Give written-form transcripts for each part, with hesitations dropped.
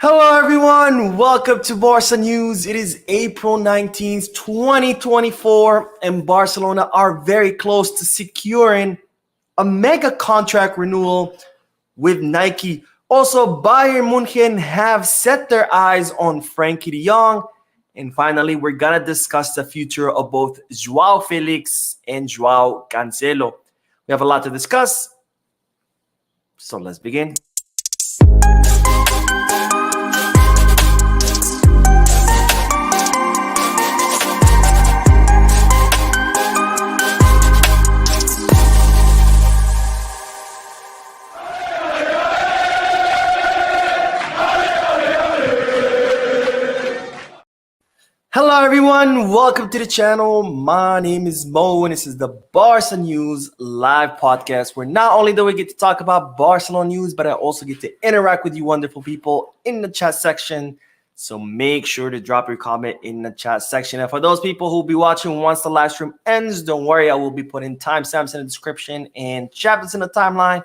Hello everyone, welcome to Barca News. It is April 19th, 2024, and Barcelona are very close to securing a mega contract renewal with Nike. Also, Bayern Munich have set their eyes on Frenkie de Jong. And finally, we're going to discuss the future of both Joao Felix and Joao Cancelo. We have a lot to discuss, so let's begin. Hello everyone, welcome to the channel. My name is Mo and this is the Barca News live podcast where not only do we get to talk about Barcelona news, but I also get to interact with you wonderful people in the chat section. So make sure to drop your comment in the chat section. And for those people who will be watching once the live stream ends, don't worry, I will be putting timestamps in the description and chapters in the timeline.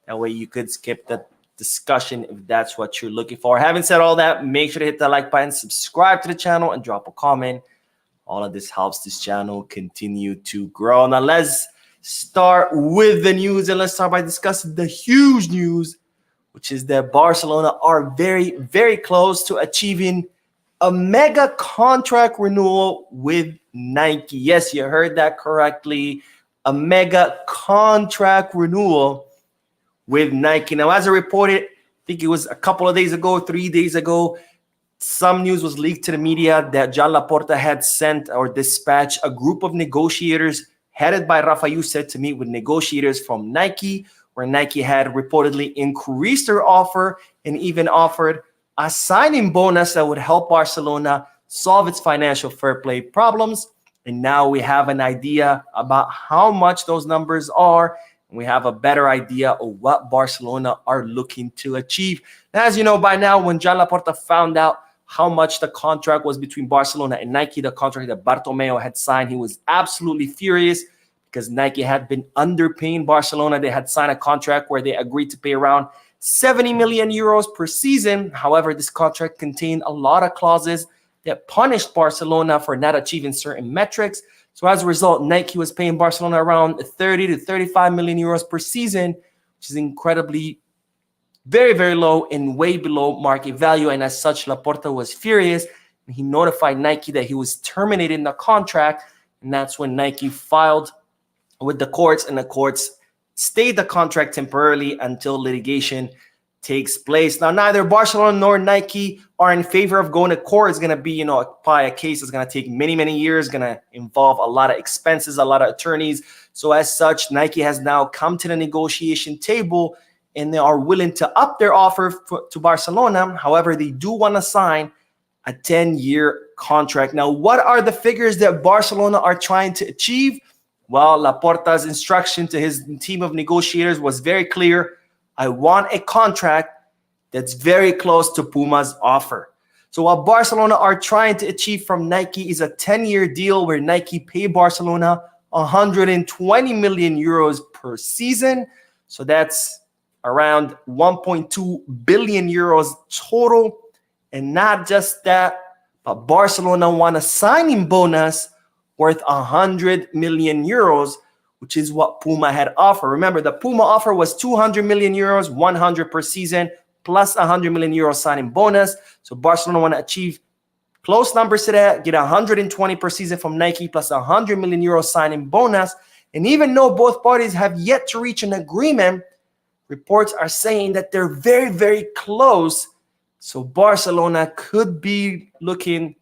That way you could skip the discussion if that's what you're looking for. Having said all that, make sure to hit that like button, subscribe to the channel, and drop a comment. All of this helps this channel continue to grow. Now let's start with the news, and let's start by discussing the huge news, which is that Barcelona are very, very close to achieving a mega contract renewal with Nike. Yes, you heard that correctly. A mega contract renewal with Nike. Now, as I reported, I think it was a couple of days ago, 3 days ago, some news was leaked to the media that Joan Laporta had sent or dispatched a group of negotiators headed by Rafa Yuset to meet with negotiators from Nike, where Nike had reportedly increased their offer and even offered a signing bonus that would help Barcelona solve its financial fair play problems. And now we have an idea about how much those numbers are. We have a better idea of what Barcelona are looking to achieve. Now, as you know by now, when Joan Laporta found out how much the contract was between Barcelona and Nike, the contract that Bartomeu had signed, he was absolutely furious because Nike had been underpaying Barcelona. They had signed a contract where they agreed to pay around 70 million euros per season. However, this contract contained a lot of clauses that punished Barcelona for not achieving certain metrics. So as a result, Nike was paying Barcelona around 30 to 35 million euros per season, which is incredibly very, very low and way below market value. And as such, Laporta was furious. And he notified Nike that he was terminating the contract. And that's when Nike filed with the courts, and the courts stayed the contract temporarily until litigation takes place. Now, neither Barcelona nor Nike are in favor of going to court. It's going to be, probably a case that's going to take many, many years, going to involve a lot of expenses, a lot of attorneys. So as such, Nike has now come to the negotiation table and they are willing to up their offer to Barcelona. However, they do want to sign a 10-year contract. Now, what are the figures that Barcelona are trying to achieve? Well, Laporta's instruction to his team of negotiators was very clear. I want a contract that's very close to Puma's offer. So what Barcelona are trying to achieve from Nike is a 10-year deal where Nike pay Barcelona 120 million euros per season. So that's around 1.2 billion euros total. And not just that, but Barcelona want a signing bonus worth 100 million euros, which is what Puma had offered. Remember, the Puma offer was 200 million euros, 100 per season, plus 100 million euro signing bonus. So Barcelona want to achieve close numbers to that, get 120 per season from Nike, plus 100 million euro signing bonus. And even though both parties have yet to reach an agreement, reports are saying that they're very, very close. So Barcelona could be looking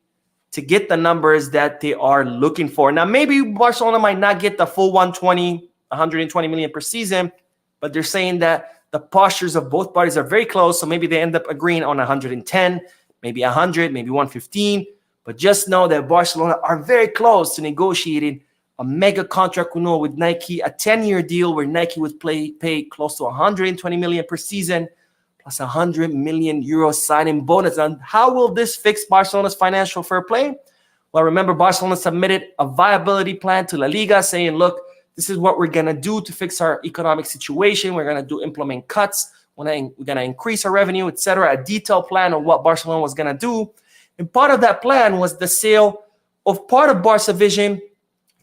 to get the numbers that they are looking for. Now, maybe Barcelona might not get the full 120 million per season, but they're saying that the postures of both parties are very close. So maybe they end up agreeing on 110, maybe 100, maybe 115. But just know that Barcelona are very close to negotiating a mega contract renewal with Nike, a 10-year deal where Nike would pay close to 120 million per season, plus 100 million euro signing bonus. And how will this fix Barcelona's financial fair play? Well, remember, Barcelona submitted a viability plan to La Liga saying, look, this is what we're going to do to fix our economic situation. We're going to implement cuts. We're going to increase our revenue, etc. A detailed plan of what Barcelona was going to do. And part of that plan was the sale of part of Barca Vision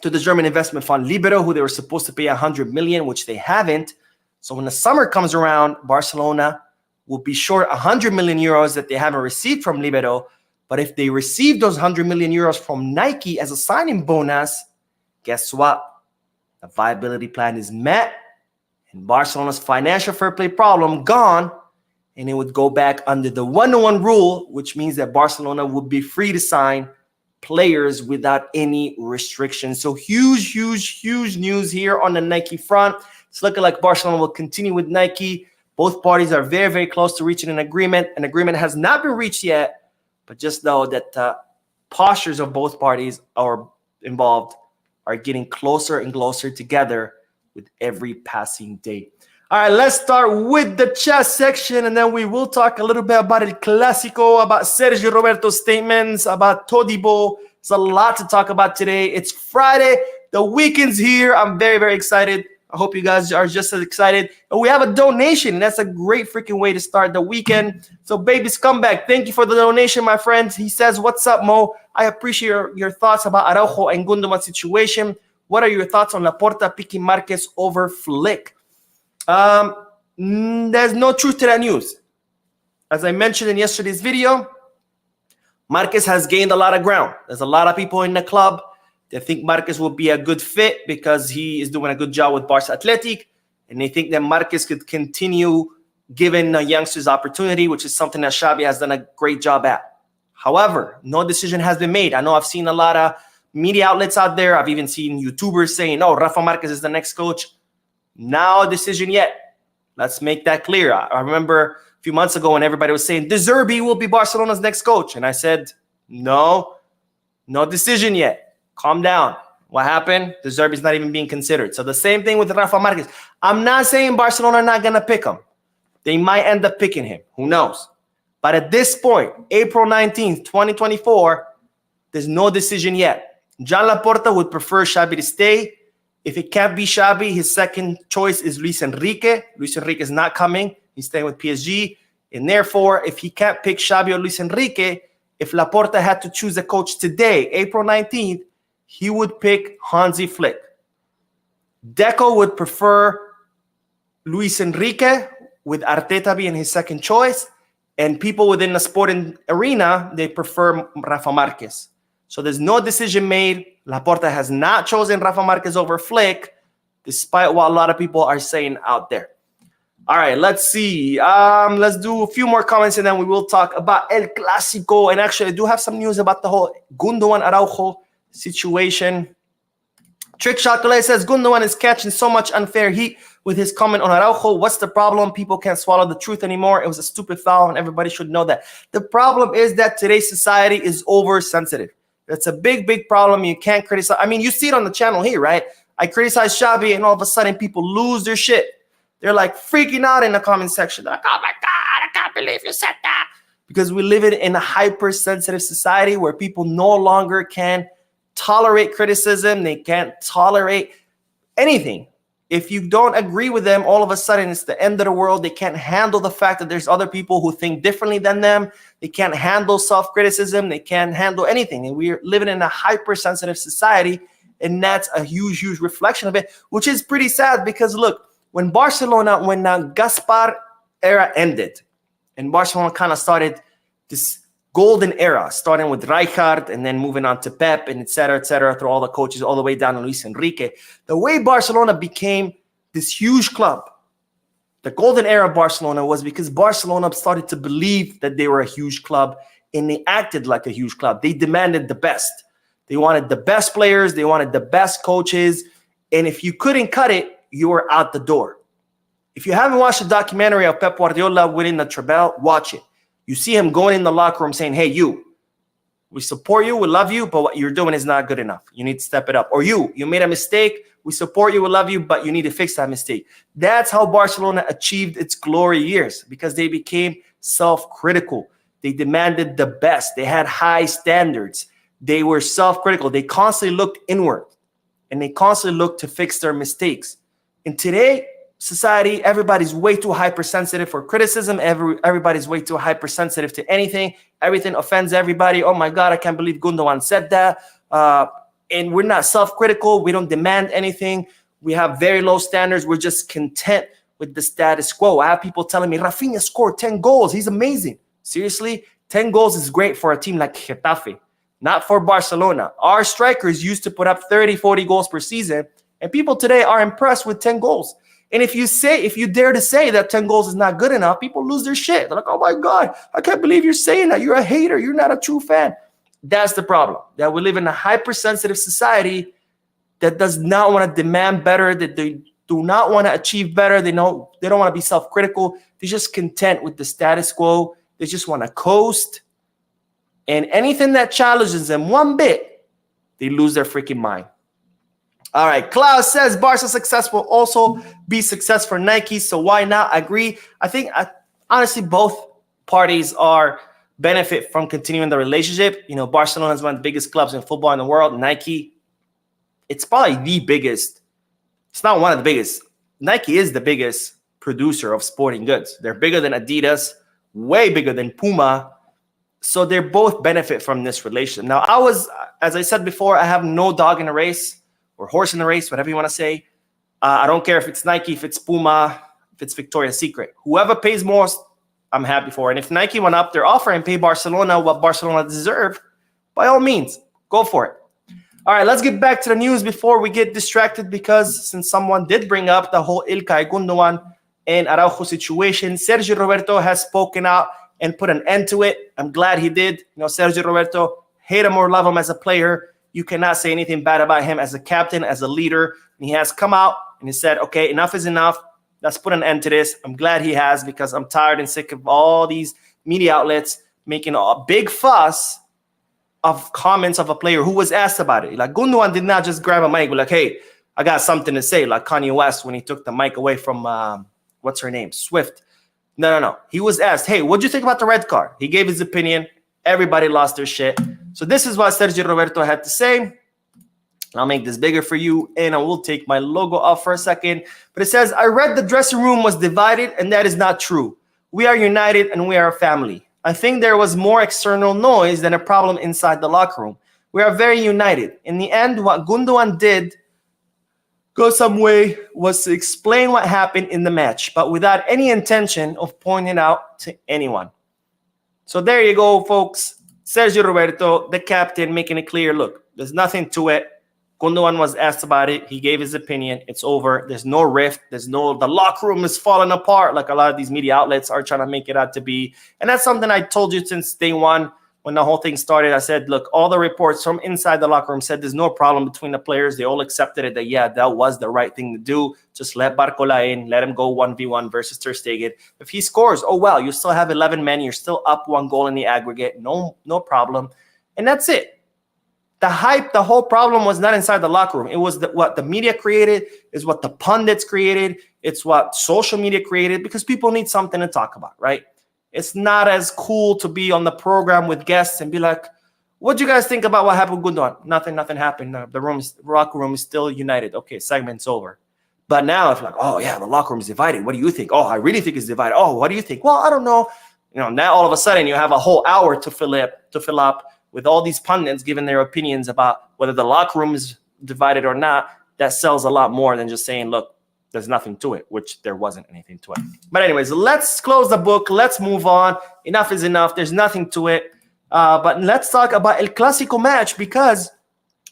to the German investment fund Libero, who they were supposed to pay 100 million, which they haven't. So when the summer comes around, Barcelona will be short 100 million euros that they haven't received from Libero. But if they receive those 100 million euros from Nike as a signing bonus, guess what? The viability plan is met, and Barcelona's financial fair play problem gone, and it would go back under the 1-1 rule, which means that Barcelona would be free to sign players without any restrictions. So huge news here on the Nike front. It's looking like Barcelona will continue with Nike. Both parties are very close to reaching an agreement. An agreement has not been reached yet, but just know that postures of both parties are involved are getting closer and closer together with every passing day. All right, let's start with the chat section, and then we will talk a little bit about El Clasico, about Sergio Roberto's statements, about Todibo. There's a lot to talk about today. It's Friday. The weekend's here. I'm very excited. I hope you guys are just as excited. And we have a donation, and that's a great freaking way to start the weekend. So, Baby Scumbag, thank you for the donation, my friends. He says, what's up, Mo? I appreciate your thoughts about Araujo and Gundogan situation. What are your thoughts on Laporta picking Marquez over Flick? There's no truth to that news. As I mentioned in yesterday's video, Marquez has gained a lot of ground. There's a lot of people in the club that think Marquez will be a good fit because he is doing a good job with Barca Athletic, and they think that Marquez could continue giving the youngsters opportunity, which is something that Xavi has done a great job at. However, no decision has been made. I know I've seen a lot of media outlets out there. I've even seen YouTubers saying, oh, Rafa Marquez is the next coach. No decision yet. Let's make that clear. I remember a few months ago when everybody was saying, De Zerbi will be Barcelona's next coach. And I said, no decision yet. Calm down. What happened? De Zerbi's not even being considered. So the same thing with Rafa Marquez. I'm not saying Barcelona are not going to pick him. They might end up picking him. Who knows? But at this point, April 19th, 2024, there's no decision yet. John Laporta would prefer Xavi to stay. If it can't be Xavi, his second choice is Luis Enrique. Luis Enrique is not coming. He's staying with PSG. And therefore, if he can't pick Xavi or Luis Enrique, if Laporta had to choose a coach today, April 19th, he would pick Hansi Flick. Deco would prefer Luis Enrique, with Arteta being his second choice. And people within the sporting arena, they prefer Rafa Marquez. So there's no decision made. Laporta has not chosen Rafa Marquez over Flick, despite what a lot of people are saying out there. All right, let's see. Let's do a few more comments, and then we will talk about El Clasico. And actually, I do have some news about the whole Gundogan Araujo situation. Trick Chocolate says, Gundogan is catching so much unfair heat with his comment on Araujo. What's the problem? People can't swallow the truth anymore. It was a stupid foul, and everybody should know that. The problem is that today's society is oversensitive. That's a big problem. You can't criticize. I mean, you see it on the channel here, right? I criticize Xavi, and all of a sudden people lose their shit. They're like freaking out in the comment section. They're like, oh my God, I can't believe you said that. Because we live in a hypersensitive society where people no longer can tolerate criticism. They can't tolerate anything. If you don't agree with them, all of a sudden it's the end of the world. They can't handle the fact that there's other people who think differently than them. They can't handle self-criticism. They can't handle anything. And we're living in a hypersensitive society, and that's a huge reflection of it, which is pretty sad because, look, when Gaspar era ended, and Barcelona kind of started this golden era, starting with Rijkaard and then moving on to Pep and et cetera, through all the coaches, all the way down to Luis Enrique. The way Barcelona became this huge club, the golden era of Barcelona, was because Barcelona started to believe that they were a huge club, and they acted like a huge club. They demanded the best. They wanted the best players. They wanted the best coaches. And if you couldn't cut it, you were out the door. If you haven't watched the documentary of Pep Guardiola winning the treble, watch it. You see him going in the locker room saying, hey, you, we support you, we love you, but what you're doing is not good enough. You need to step it up. Or you made a mistake. We support you, we love you, but you need to fix that mistake. That's how Barcelona achieved its glory years, because they became self-critical. They demanded the best. They had high standards. They were self-critical. They constantly looked inward, and they constantly looked to fix their mistakes. And today, society. Everybody's way too hypersensitive for criticism. Everybody's way too hypersensitive to anything. Everything offends everybody. Oh my God, I can't believe Gundogan said that. And we're not self-critical. We don't demand anything. We have very low standards. We're just content with the status quo. I have people telling me, Rafinha scored 10 goals. He's amazing. Seriously, 10 goals is great for a team like Getafe, not for Barcelona. Our strikers used to put up 30, 40 goals per season, and people today are impressed with 10 goals. And if you dare to say that 10 goals is not good enough, people lose their shit. They're like, oh my God, I can't believe you're saying that. You're a hater. You're not a true fan. That's the problem, that we live in a hypersensitive society that does not want to demand better, that they do not want to achieve better. They don't want to be self-critical. They're just content with the status quo. They just want to coast. And anything that challenges them one bit, they lose their freaking mind. All right, Klaus says Barca's success will also be success for Nike, so why not? I agree. I think, honestly, both parties are benefit from continuing the relationship. You know, Barcelona is one of the biggest clubs in football in the world. Nike, it's probably the biggest. It's not one of the biggest. Nike is the biggest producer of sporting goods. They're bigger than Adidas, way bigger than Puma. So they both benefit from this relationship. Now, as I said before, I have no dog in the race or horse in the race, whatever you want to say. I don't care if it's Nike, if it's Puma, if it's Victoria's Secret. Whoever pays more, I'm happy for. And if Nike went up their offer and paid Barcelona what Barcelona deserve, by all means, go for it. All right, let's get back to the news before we get distracted, because since someone did bring up the whole Ilkay Gundogan and Araujo situation, Sergio Roberto has spoken out and put an end to it. I'm glad he did. You know, Sergio Roberto, hate him or love him as a player, you cannot say anything bad about him as a captain, as a leader. And he has come out and he said, okay, enough is enough. Let's put an end to this. I'm glad he has, because I'm tired and sick of all these media outlets making a big fuss of comments of a player who was asked about it. Like, Gundogan did not just grab a mic, like, hey, I got something to say, like Kanye West when he took the mic away from, what's her name, Swift. No. He was asked, hey, what'd you think about the red card? He gave his opinion. Everybody lost their shit. So this is what Sergio Roberto had to say. I'll make this bigger for you, and I will take my logo off for a second. But it says, I read the dressing room was divided, and that is not true. We are united, and we are a family. I think there was more external noise than a problem inside the locker room. We are very united. In the end, what Gundogan did go some way was to explain what happened in the match, but without any intention of pointing out to anyone. So there you go, folks. Sergio Roberto, the captain, making it clear, look, there's nothing to it. Gundogan was asked about it. He gave his opinion. It's over. There's no rift. The locker room is falling apart like a lot of these media outlets are trying to make it out to be. And that's something I told you since day one when the whole thing started. I said, look, all the reports from inside the locker room said there's no problem between the players. They all accepted it that, yeah, that was the right thing to do. Just let Barcola in. Let him go 1v1 versus Ter Stegen. If he scores, oh, well, you still have 11 men. You're still up 1 goal in the aggregate. No problem. And that's it. The hype, the whole problem was not inside the locker room. It was what the media created, is what the pundits created. It's what social media created, because people need something to talk about, right? It's not as cool to be on the program with guests and be like, what do you guys think about what happened with Gundogan? Nothing happened. The locker room is still united. Okay, segment's over. But now it's like, oh, yeah, the locker room is divided. What do you think? Oh, I really think it's divided. Oh, what do you think? Well, I don't know. You know, now all of a sudden you have a whole hour to fill up with all these pundits giving their opinions about whether the locker room is divided or not. That sells a lot more than just saying, look, there's nothing to it, which there wasn't anything to it. But anyways, let's close the book. Let's move on. Enough is enough. There's nothing to it. But let's talk about El Clasico match, because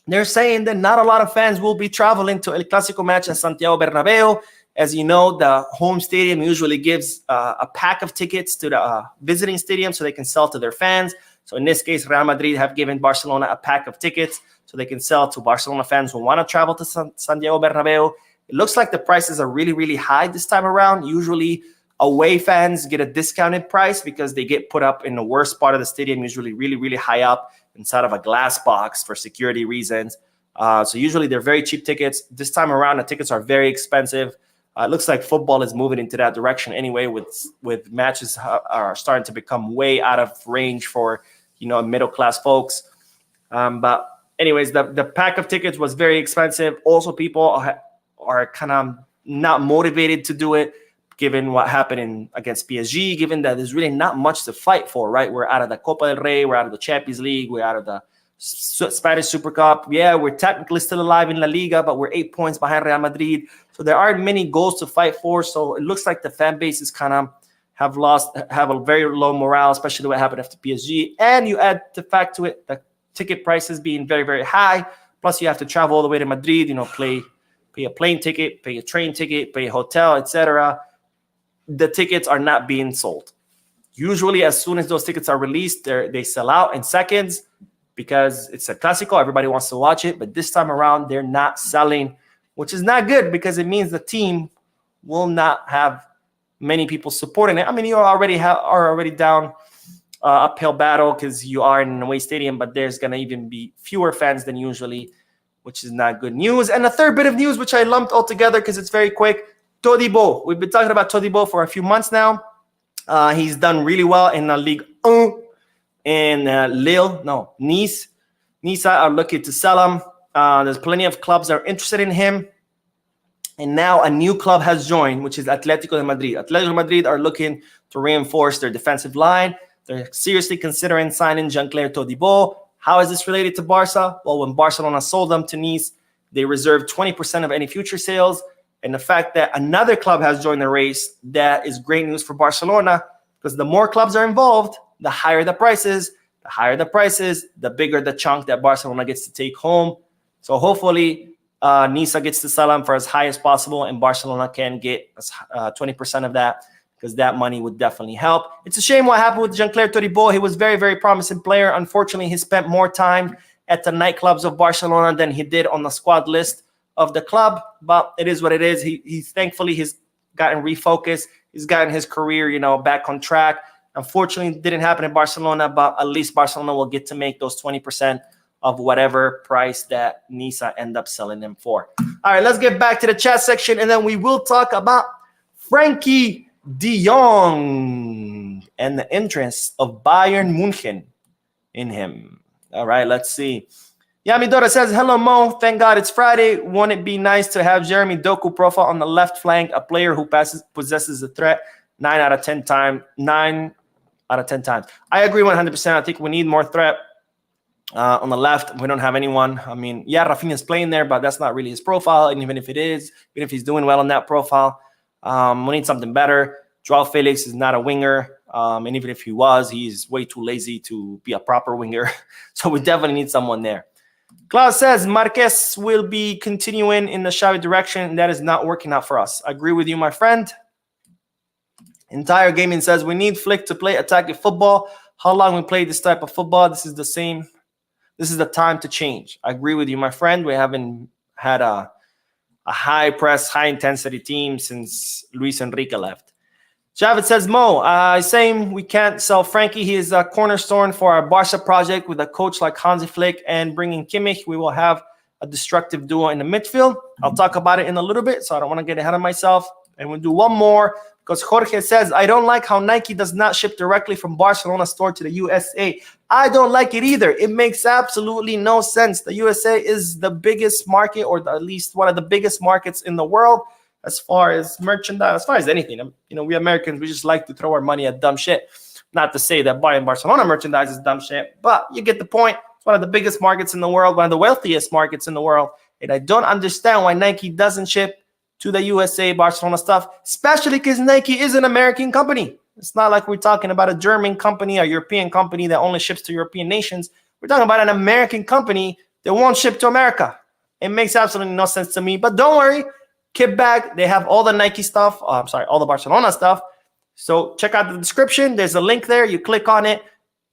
they're saying that not a lot of fans will be traveling to El Clasico match at Santiago Bernabeu. As you know, the home stadium usually gives a pack of tickets to the visiting stadium so they can sell to their fans. So in this case, Real Madrid have given Barcelona a pack of tickets so they can sell to Barcelona fans who want to travel to Santiago Bernabeu. It looks like the prices are really, really high this time around. Usually away fans get a discounted price because they get put up in the worst part of the stadium, usually really, really high up inside of a glass box for security reasons. So usually they're very cheap tickets. This time around, the tickets are very expensive. It looks like football is moving into that direction anyway, with matches are starting to become way out of range for, you know, middle-class folks. But anyways, the pack of tickets was very expensive. Also, people are kind of not motivated to do it, given what happened against PSG, given that there's really not much to fight for, right? We're out of the Copa del Rey, we're out of the Champions League, we're out of the Spanish Super Cup. Yeah, we're technically still alive in La Liga, but we're 8 points behind Real Madrid. So there aren't many goals to fight for. So it looks like the fan base is kind of have a very low morale, especially what happened after PSG. And you add the fact to it, the ticket prices being very, very high. Plus you have to travel all the way to Madrid, pay a plane ticket, pay a train ticket, pay a hotel, etc. The tickets are not being sold. Usually as soon as those tickets are released, they sell out in seconds because it's a Clasico. Everybody wants to watch it. But this time around, they're not selling, which is not good because it means the team will not have many people supporting it. I mean, you are already down uphill battle because you are in an away stadium, but there's going to even be fewer fans than usually, which is not good news. And the third bit of news, which I lumped all together because it's very quick, Todibo. We've been talking about Todibo for a few months now. He's done really well in the Ligue 1 in Nice. Nice are looking to sell him. There's plenty of clubs that are interested in him. And now a new club has joined, which is Atletico de Madrid. Atletico de Madrid are looking to reinforce their defensive line. They're seriously considering signing Jean-Claire Todibo. How is this related to Barca? Well, when Barcelona sold them to Nice, they reserved 20% of any future sales. And the fact that another club has joined the race, that is great news for Barcelona because the more clubs are involved, the higher the prices. The higher the prices, the bigger the chunk that Barcelona gets to take home. So hopefully, Nice gets to sell them for as high as possible, and Barcelona can get 20% of that because that money would definitely help. It's a shame what happened with Jean-Claire Todibo. He was a very, very promising player. Unfortunately, he spent more time at the nightclubs of Barcelona than he did on the squad list of the club, but it is what it is. He's thankfully he's gotten refocused. He's gotten his career, back on track. Unfortunately, it didn't happen in Barcelona, but at least Barcelona will get to make those 20% of whatever price that Nice end up selling them for. All right, let's get back to the chat section, and then we will talk about Frenkie de Jong and the interest of Bayern Munich in him. All right, let's see. Yamidora says, hello, Mo. Thank God it's Friday. Won't it be nice to have Jeremy Doku profile on the left flank, a player who possesses a threat 9 out of 10 times. I agree 100%. I think we need more threat on the left. We don't have anyone. I mean, yeah, Rafinha's playing there, but that's not really his profile. And even if it is, even if he's doing well on that profile, we need something better. Joao Felix is not a winger. And even if he was, he's way too lazy to be a proper winger. So we definitely need someone there. Klaus says, Marquez will be continuing in the Xavi direction. That is not working out for us. I agree with you, my friend. Entire Gaming says, we need Flick to play attacking football. How long we play this type of football? This is the same. This is the time to change. I agree with you, my friend. We haven't had a high press, high intensity team since Luis Enrique left. Javid says, Mo, saying we can't sell Frenkie. He is a cornerstone for our Barca project with a coach like Hansi Flick and bringing Kimmich. We will have a destructive duo in the midfield. I'll talk about it in a little bit, so I don't want to get ahead of myself. And we'll do one more because Jorge says, I don't like how Nike does not ship directly from Barcelona store to the USA. I don't like it either. It makes absolutely no sense. The USA is the biggest market, or at least one of the biggest markets in the world. As far as merchandise, as far as anything, we Americans, we just like to throw our money at dumb shit. Not to say that buying Barcelona merchandise is dumb shit, but you get the point. It's one of the biggest markets in the world, one of the wealthiest markets in the world. And I don't understand why Nike doesn't ship to the USA Barcelona stuff, especially because Nike is an American company. It's not like we're talking about a German company or European company that only ships to European nations. We're talking about an American company that won't ship to America. It makes absolutely no sense to me, but don't worry. Kickback, they have all the Nike stuff. All the Barcelona stuff. So check out the description. There's a link there. You click on it.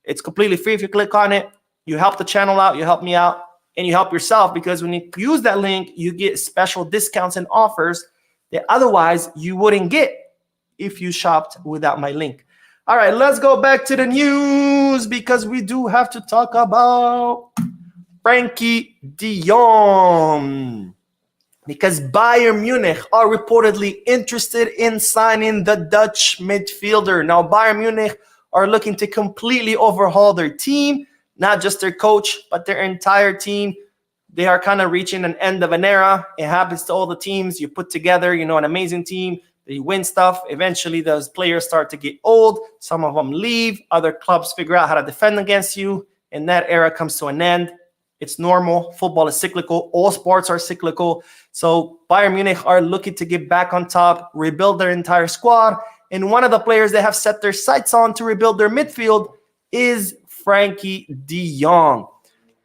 It's completely free if you click on it. You help the channel out. You help me out. And you help yourself because when you use that link, you get special discounts and offers that otherwise you wouldn't get if you shopped without my link. All right, let's go back to the news because we do have to talk about Frenkie de Jong. Because Bayern Munich are reportedly interested in signing the Dutch midfielder. Now, Bayern Munich are looking to completely overhaul their team, not just their coach, but their entire team. they are kind of reaching an end of an era. It happens to all the teams. You put together, an amazing team. They win stuff. Eventually, those players start to get old. Some of them leave. Other clubs figure out how to defend against you. And that era comes to an end. It's normal. Football is cyclical. All sports are cyclical. So Bayern Munich are looking to get back on top, rebuild their entire squad. And one of the players they have set their sights on to rebuild their midfield is Frenkie de Jong.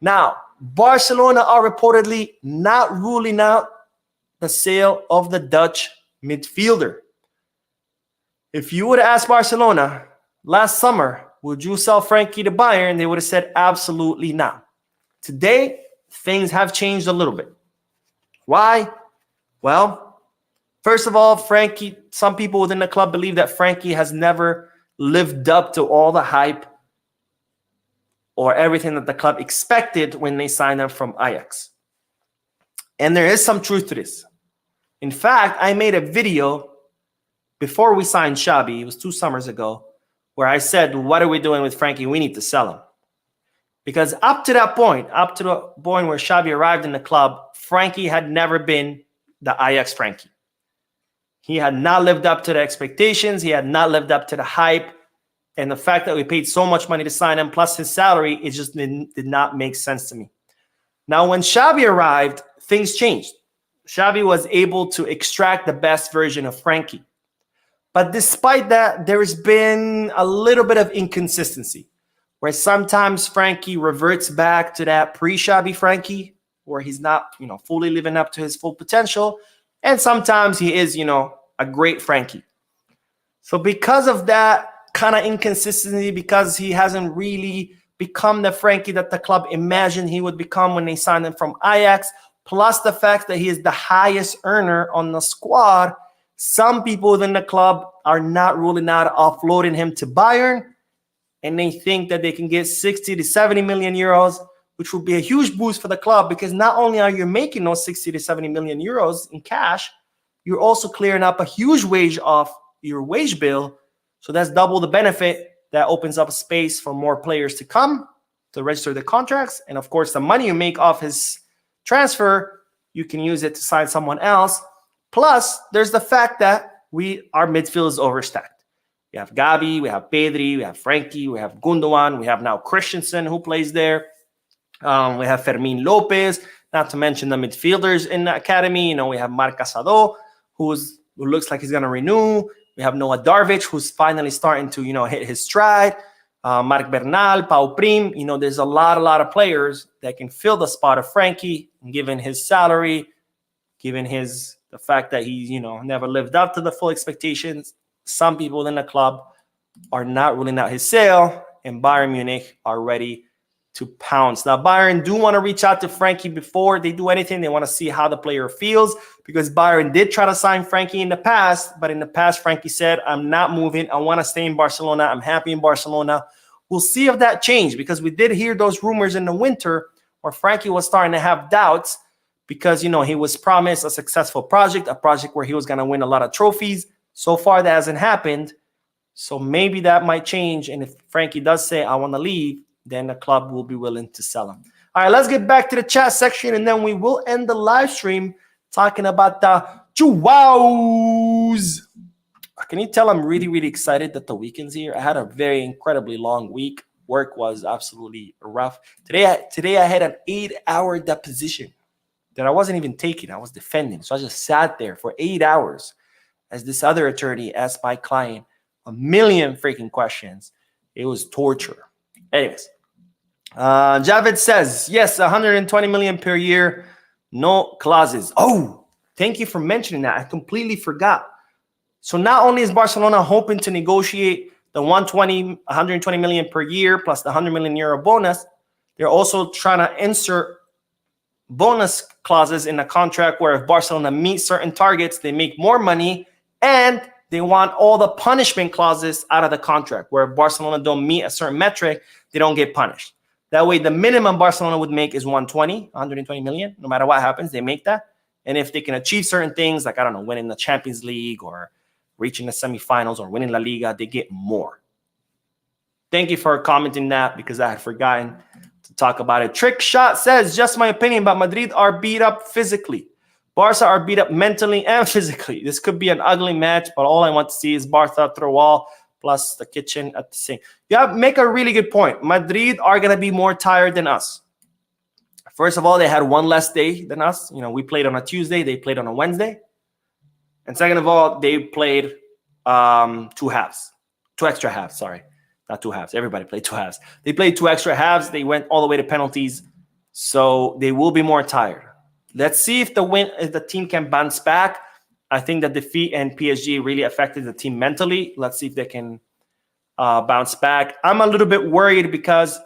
Now, Barcelona are reportedly not ruling out the sale of the Dutch midfielder. If you would have asked Barcelona last summer, would you sell Frenkie to Bayern? They would have said absolutely not. Today, things have changed a little bit. Why? Well, first of all, Frenkie, some people within the club believe that Frenkie has never lived up to all the hype or everything that the club expected when they signed him from Ajax. And there is some truth to this. In fact, I made a video before we signed Xabi, it was 2 summers ago, where I said, what are we doing with Frenkie? We need to sell him. Because up to the point where Xabi arrived in the club, Frenkie had never been the Ajax Frenkie. He had not lived up to the expectations. He had not lived up to the hype. And the fact that we paid so much money to sign him, plus his salary, it just did not make sense to me. Now, when Xabi arrived, things changed. Xabi was able to extract the best version of Frenkie. But despite that, there's been a little bit of inconsistency, where sometimes Frenkie reverts back to that pre-Xabi Frenkie, where he's not, fully living up to his full potential. And sometimes he is, a great Frenkie. So because of that kind of inconsistency, because he hasn't really become the Frenkie that the club imagined he would become when they signed him from Ajax, plus the fact that he is the highest earner on the squad, some people within the club are not ruling out offloading him to Bayern, and they think that they can get 60 to 70 million euros, which will be a huge boost for the club, because not only are you making those 60 to 70 million euros in cash, you're also clearing up a huge wage off your wage bill. So that's double the benefit. That opens up a space for more players to come to register the contracts. And of course, the money you make off his transfer, you can use it to sign someone else. Plus, there's the fact that our midfield is overstacked. We have Gabi, we have Pedri, we have Frenkie, we have Gundogan, we have now Christensen who plays there. We have Fermin Lopez, not to mention the midfielders in the academy. We have Marc Casado, who looks like he's going to renew. We have Noah Darvic, who's finally starting to, hit his stride. Marc Bernal, Pau Prim. There's a lot of players that can fill the spot of Frenkie, given his salary, given the fact that he's, never lived up to the full expectations. Some people in the club are not ruling out his sale, and Bayern Munich are ready to pounce. Now, Bayern do want to reach out to Frenkie before they do anything. They want to see how the player feels, because Bayern did try to sign Frenkie in the past, but in the past, Frenkie said, I'm not moving. I want to stay in Barcelona. I'm happy in Barcelona. We'll see if that changed, because we did hear those rumors in the winter where Frenkie was starting to have doubts because, he was promised a successful project, a project where he was going to win a lot of trophies. So far, that hasn't happened. So maybe that might change. And if Frenkie does say, I want to leave, then the club will be willing to sell him. All right, let's get back to the chat section, and then we will end the live stream talking about the Joaos. Can you tell I'm really, really excited that the weekend's here? I had a very incredibly long week. Work was absolutely rough. Today I had an 8-hour deposition that I wasn't even taking. I was defending. So I just sat there for 8 hours as this other attorney asked my client a million freaking questions. It was torture. Anyways, Javed says, yes, 120 million per year, no clauses. Oh, thank you for mentioning that. I completely forgot. So not only is Barcelona hoping to negotiate the 120 million per year plus the 100 million euro bonus, they're also trying to insert bonus clauses in the contract where if Barcelona meets certain targets, they make more money, and they want all the punishment clauses out of the contract, where if Barcelona don't meet a certain metric, they don't get punished. That way, the minimum Barcelona would make is 120 million. No matter what happens, they make that. And if they can achieve certain things, like, winning the Champions League or reaching the semifinals or winning La Liga, they get more. Thank you for commenting that, because I had forgotten to talk about it. Trick Shot says, just my opinion, but Madrid are beat up physically. Barca are beat up mentally and physically. This could be an ugly match, but all I want to see is Barca throw wall plus the kitchen at the sink. Yeah, make a really good point. Madrid are going to be more tired than us. First of all, they had one less day than us. You know, we played on a Tuesday. They played on a Wednesday. And second of all, they played 2 halves. 2 extra halves, sorry. Not 2 halves. Everybody played 2 halves. They played 2 extra halves. They went all the way to penalties. So they will be more tired. Let's see if the team can bounce back. I think the defeat and PSG really affected the team mentally. Let's see if they can bounce back. I'm a little bit worried because,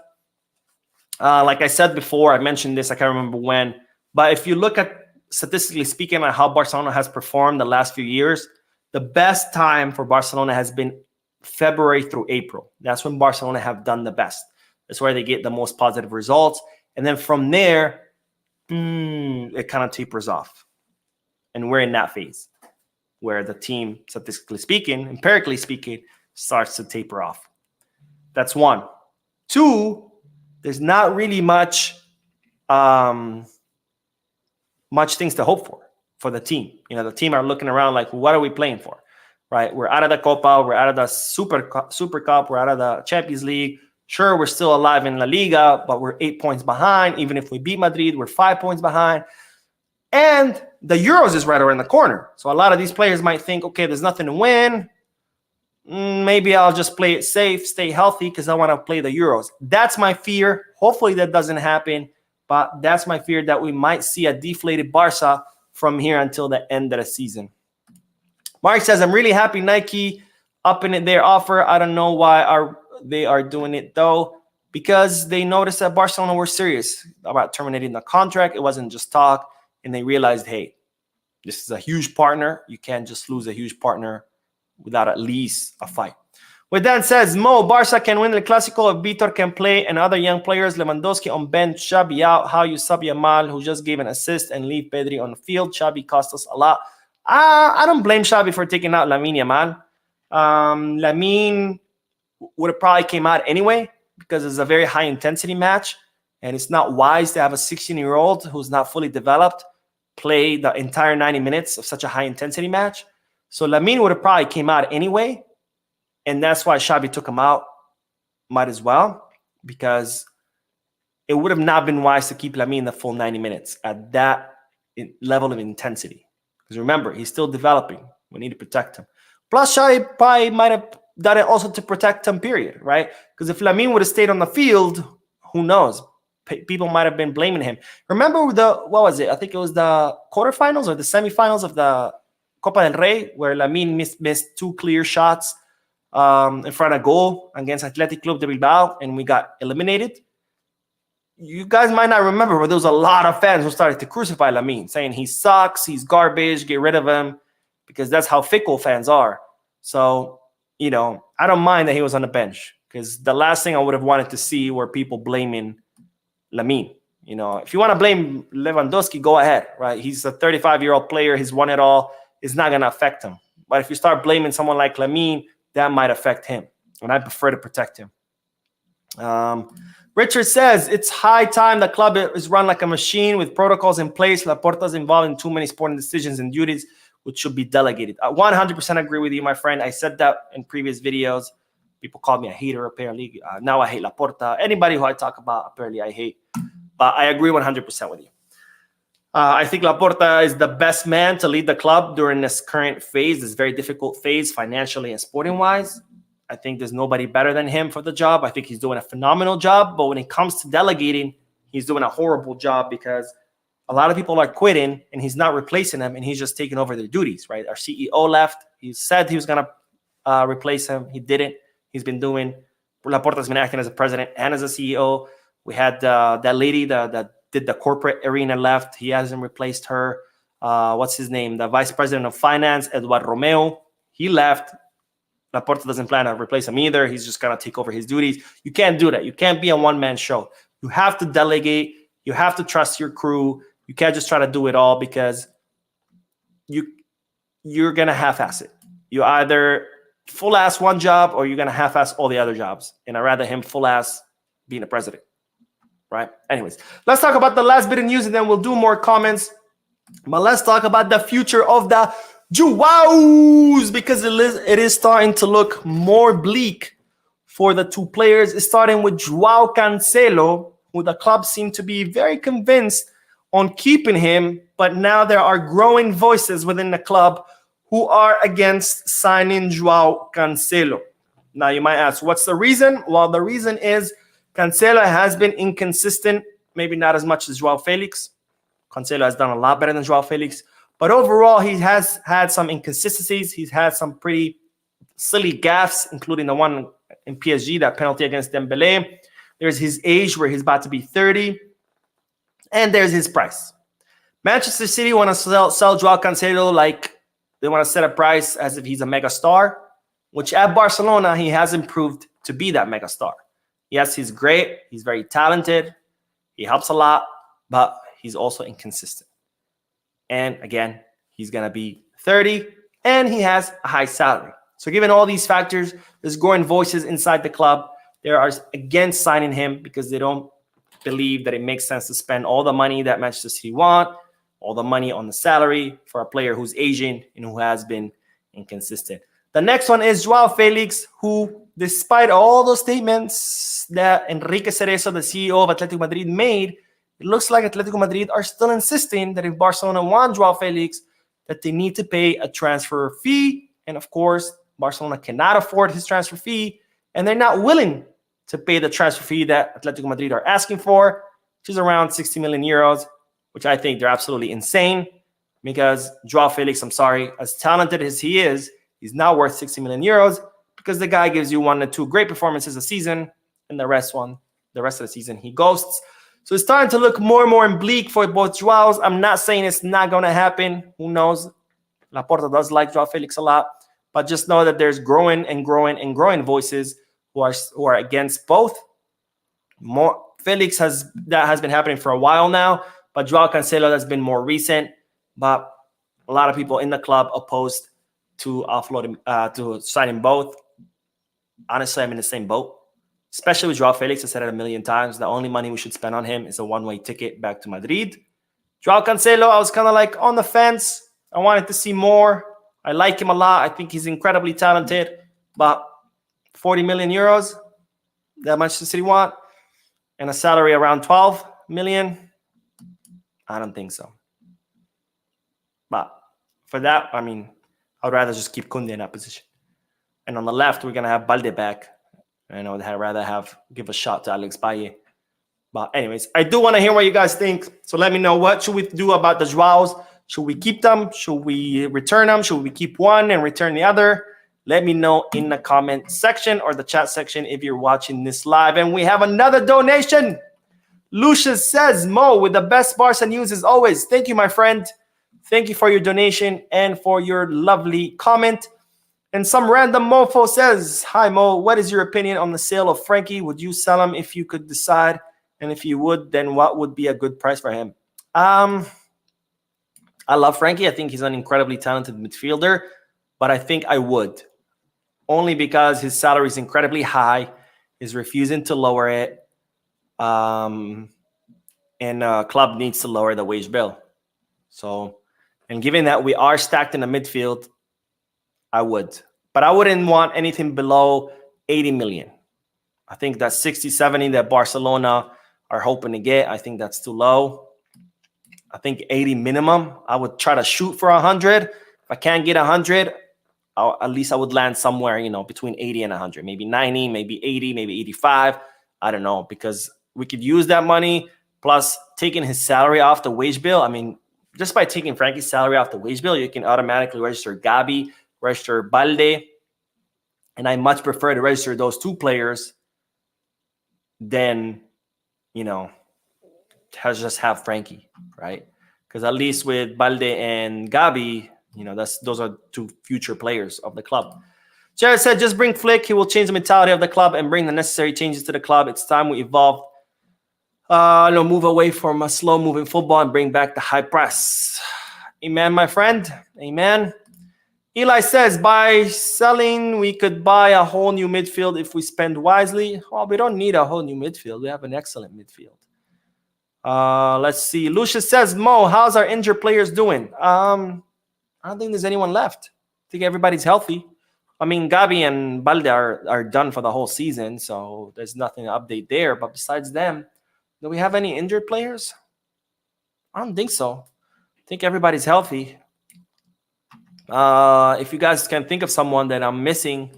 like I said before, I mentioned this, I can't remember when, but if you look at, statistically speaking, at how Barcelona has performed the last few years, the best time for Barcelona has been February through April. That's when Barcelona have done the best. That's where they get the most positive results. And then from there, it kind of tapers off. And we're in that phase where the team, statistically speaking, empirically speaking, starts to taper off. That's 1. 2, there's not really much things to hope for the team. You know, the team are looking around like, what are we playing for? Right? We're out of the Copa, we're out of the Super Cup, we're out of the Champions League. Sure, we're still alive in La Liga, but we're 8 points behind. Even if we beat Madrid, we're 5 points behind. And the Euros is right around the corner. So a lot of these players might think, okay, there's nothing to win. Maybe I'll just play it safe, stay healthy because I want to play the Euros. That's my fear. Hopefully that doesn't happen. But that's my fear, that we might see a deflated Barca from here until the end of the season. Mark says, I'm really happy Nike upping their offer. I don't know why they are doing it, though, because they noticed that Barcelona were serious about terminating the contract. It wasn't just talk, and they realized, hey, this is a huge partner. You can't just lose a huge partner without at least a fight. With that says, Mo, Barca can win the Clasico if Vitor can play and other young players. Lewandowski on bench, Xabi out. How you sub Yamal, who just gave an assist, and leave Pedri on the field. Xabi cost us a lot. I don't blame Xabi for taking out Lamine Yamal. Lamine would have probably came out anyway because it's a very high-intensity match, and it's not wise to have a 16-year-old who's not fully developed play the entire 90 minutes of such a high-intensity match. So Lamine would have probably came out anyway, and that's why Xabi took him out, might as well, because it would have not been wise to keep Lamine the full 90 minutes at that level of intensity. Because remember, he's still developing. We need to protect him. Plus, Xabi probably might have done it also to protect him, period, right? Because if Lamine would have stayed on the field, who knows? People might have been blaming him. Remember what was it? I think it was the quarterfinals or the semifinals of the Copa del Rey, where Lamine missed 2 clear shots in front of goal against Athletic Club de Bilbao, and we got eliminated. You guys might not remember, but there was a lot of fans who started to crucify Lamine, saying he sucks, he's garbage, get rid of him, because that's how fickle fans are. So, you know, I don't mind that he was on the bench, because the last thing I would have wanted to see were people blaming Lamine. You know, if you want to blame Lewandowski, go ahead, right? He's a 35-year-old player. He's won it all. It's not going to affect him. But if you start blaming someone like Lamine, that might affect him. And I prefer to protect him. Richard says, it's high time the club is run like a machine with protocols in place. Laporta's involved in too many sporting decisions and duties, which should be delegated. I 100% agree with you, my friend. I said that in previous videos. People called me a hater, apparently. Now I hate Laporta. Anybody who I talk about, apparently I hate. But I agree 100% with you. I think Laporta is the best man to lead the club during this current phase, this very difficult phase, financially and sporting-wise. I think there's nobody better than him for the job. I think he's doing a phenomenal job. But when it comes to delegating, he's doing a horrible job because a lot of people are quitting and he's not replacing them and he's just taking over their duties, right? Our CEO left. He said he was going to replace him. He didn't. He's been doing – Laporta's been acting as a president and as a CEO. We had that lady that did the corporate arena left. He hasn't replaced her. What's his name? The vice president of finance, Eduardo Romeo. He left. Laporta doesn't plan to replace him either. He's just going to take over his duties. You can't do that. You can't be a one-man show. You have to delegate. You have to trust your crew. You can't just try to do it all because you're going to half-ass it. You either full-ass one job or you're going to half-ass all the other jobs. And I'd rather him full-ass being a president, right? Anyways, let's talk about the last bit of news and then we'll do more comments. But let's talk about the future of the Joaos, because it is starting to look more bleak for the two players. It's starting with Joao Cancelo, who the club seemed to be very convinced on keeping him, but now there are growing voices within the club who are against signing Joao Cancelo. Now you might ask, what's the reason? Well, the reason is Cancelo has been inconsistent, maybe not as much as Joao Felix. Cancelo has done a lot better than Joao Felix, but overall he has had some inconsistencies. He's had some pretty silly gaffes, including the one in PSG, that penalty against Dembele. There's his age, where he's about to be 30, and there's his price. Manchester City want to sell Joao Cancelo like they want to set a price as if he's a mega star, which at Barcelona he hasn't proved to be that mega star. Yes, he's great. He's very talented. He helps a lot, but he's also inconsistent. And again, he's going to be 30, and he has a high salary. So given all these factors, there's growing voices inside the club. They are against signing him because they don't believe that it makes sense to spend all the money that Manchester City want, all the money on the salary for a player who's Asian and who has been inconsistent. The next one is Joao Felix, who, despite all those statements that Enrique Cerezo, the CEO of Atletico Madrid, made, it looks like Atletico Madrid are still insisting that if Barcelona want Joao Felix, that they need to pay a transfer fee. And of course, Barcelona cannot afford his transfer fee, and they're not willing to pay the transfer fee that Atletico Madrid are asking for, which is around 60 million euros, which I think they're absolutely insane, because Joao Felix, I'm sorry, as talented as he is, he's not worth 60 million euros, because the guy gives you 1 or 2 great performances a season, and the rest of the season he ghosts. So it's starting to look more and more bleak for both Joaos. I'm not saying it's not going to happen. Who knows? Laporta does like Joao Felix a lot, but just know that there's growing voices who are against both. Felix has been happening for a while now, but Joao Cancelo has been more recent. But a lot of people in the club opposed to offloading, to signing both. Honestly, I'm in the same boat, especially with Joao Felix. I said it a million times. The only money we should spend on him is a one-way ticket back to Madrid. Joao Cancelo, I was kind of like on the fence. I wanted to see more. I like him a lot. I think he's incredibly talented, but 40 million euros that Manchester City want, and a salary around 12 million, I don't think so. But for that, I mean, I'd rather just keep Kunde in that position. And on the left, we're going to have Balde back. And I would rather give a shot to Alex Baye. But anyways, I do want to hear what you guys think. So let me know, what should we do about the Joaos? Should we keep them? Should we return them? Should we keep one and return the other? Let me know in the comment section or the chat section if you're watching this live. And we have another donation. Lucius says, Mo, with the best Barca news as always. Thank you, my friend. Thank you for your donation and for your lovely comment. And some random mofo says, hi, Mo, what is your opinion on the sale of Frenkie? Would you sell him if you could decide? And if you would, then what would be a good price for him? I love Frenkie. I think he's an incredibly talented midfielder, but I think I would. Only because his salary is incredibly high. He's refusing to lower it. And club needs to lower the wage bill. So, and given that we are stacked in the midfield, I would. But I wouldn't want anything below 80 million. I think that 60, 70 that Barcelona are hoping to get, I think that's too low. I think 80 minimum. I would try to shoot for 100. If I can't get 100, at least I would land somewhere, between 80 and 100. Maybe 90, maybe 80, maybe 85. I don't know, because we could use that money, plus taking his salary off the wage bill. I mean, just by taking Frankie's salary off the wage bill, you can automatically register Gabi, register Balde. And I much prefer to register those two players than, just have Frenkie, right? Because at least with Balde and Gabi, those are two future players of the club. Jared said, just bring Flick. He will change the mentality of the club and bring the necessary changes to the club. It's time we evolve. Move away from a slow-moving football and bring back the high press. Amen, my friend. Amen. Eli says, by selling, we could buy a whole new midfield if we spend wisely. Well, we don't need a whole new midfield. We have an excellent midfield. Let's see. Lucius says, Mo, how's our injured players doing? I don't think there's anyone left. I think everybody's healthy. I mean, Gabi and Balde are done for the whole season, so there's nothing to update there. But besides them, do we have any injured players? I don't think so. I think everybody's healthy. If you guys can think of someone that I'm missing,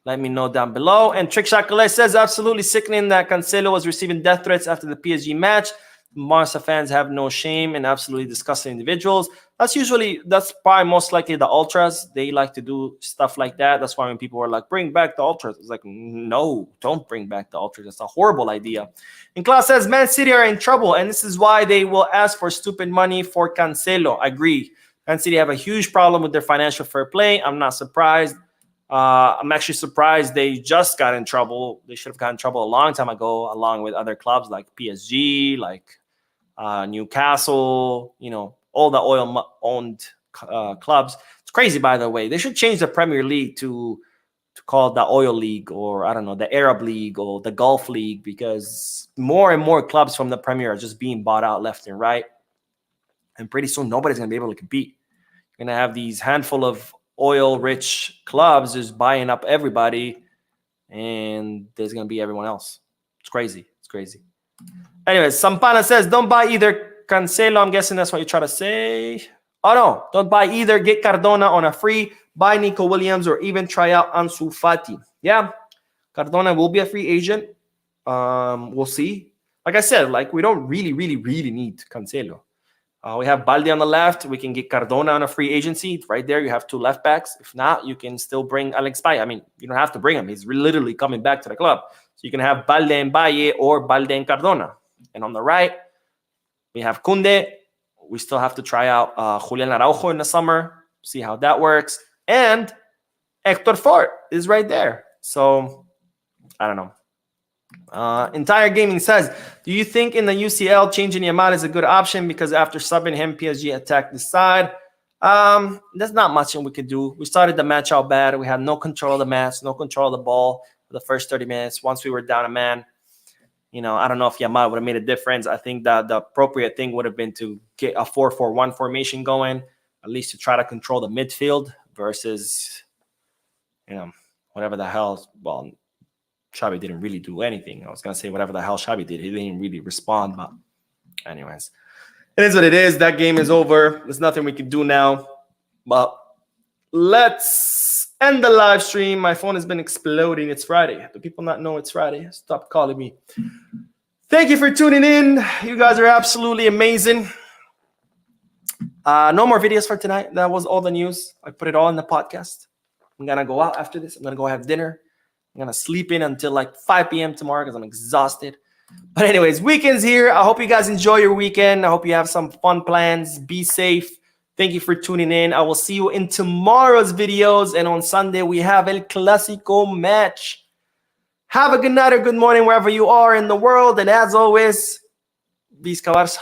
let me know down below. And Trick Chocolat says, absolutely sickening that Cancelo was receiving death threats after the PSG match. Barca fans have no shame and absolutely disgusting individuals. That's probably most likely the ultras. They like to do stuff like that. That's why when people were like, bring back the ultras, it's like, no, don't bring back the ultras. That's a horrible idea. And Klaus says, Man City are in trouble, and this is why they will ask for stupid money for Cancelo. I agree. Man City have a huge problem with their financial fair play. I'm not surprised. I'm actually surprised they just got in trouble. They should have gotten in trouble a long time ago, along with other clubs like PSG, like Newcastle, all the oil-owned clubs. It's crazy, by the way. They should change the Premier League to call it the Oil League, or I don't know, the Arab League or the Gulf League, because more and more clubs from the Premier are just being bought out left and right. And pretty soon, nobody's going to be able to compete. You're going to have these handful of oil-rich clubs just buying up everybody, and there's going to be everyone else. It's crazy. It's crazy. Anyways, Sampana says, don't buy either Cancelo. I'm guessing that's what you try to say. Oh, no. Don't buy either. Get Cardona on a free. Buy Nico Williams or even try out Ansu Fati. Yeah, Cardona will be a free agent. We'll see. Like I said, we don't really need Cancelo. We have Balde on the left. We can get Cardona on a free agency. Right there, you have two left backs. If not, you can still bring Alex Baye. I mean, you don't have to bring him. He's literally coming back to the club. So you can have Balde and Baye or Balde and Cardona. And on the right, we have Kunde. We still have to try out Julian Araujo in the summer, see how that works. And Hector Fort is right there. So, I don't know. Entire Gaming says, do you think in the UCL changing Yamal is a good option? Because after subbing him, PSG attacked the side. There's not much we could do. We started the match out bad. We had no control of the match, no control of the ball for the first 30 minutes. Once we were down a man, I don't know if Yamal would have made a difference. I think that the appropriate thing would have been to get a 4-4-1 formation going, at least to try to control the midfield versus, whatever the hell. Well, Xavi didn't really do anything. I was going to say whatever the hell Xavi did. He didn't really respond. But anyways, it is what it is. That game is over. There's nothing we can do now. But let's end the live stream. My phone has been exploding. It's Friday. Do people not know it's Friday? Stop calling me. Thank you for tuning in. You guys are absolutely amazing. No more videos for tonight. That was all the news. I put it all in the podcast. I'm going to go out after this. I'm going to go have dinner. I'm going to sleep in until 5 p.m. tomorrow because I'm exhausted. But anyways, weekend's here. I hope you guys enjoy your weekend. I hope you have some fun plans. Be safe. Thank you for tuning in. I will see you in tomorrow's videos. And on Sunday, we have El Clasico match. Have a good night or good morning wherever you are in the world. And as always, Visca Barça.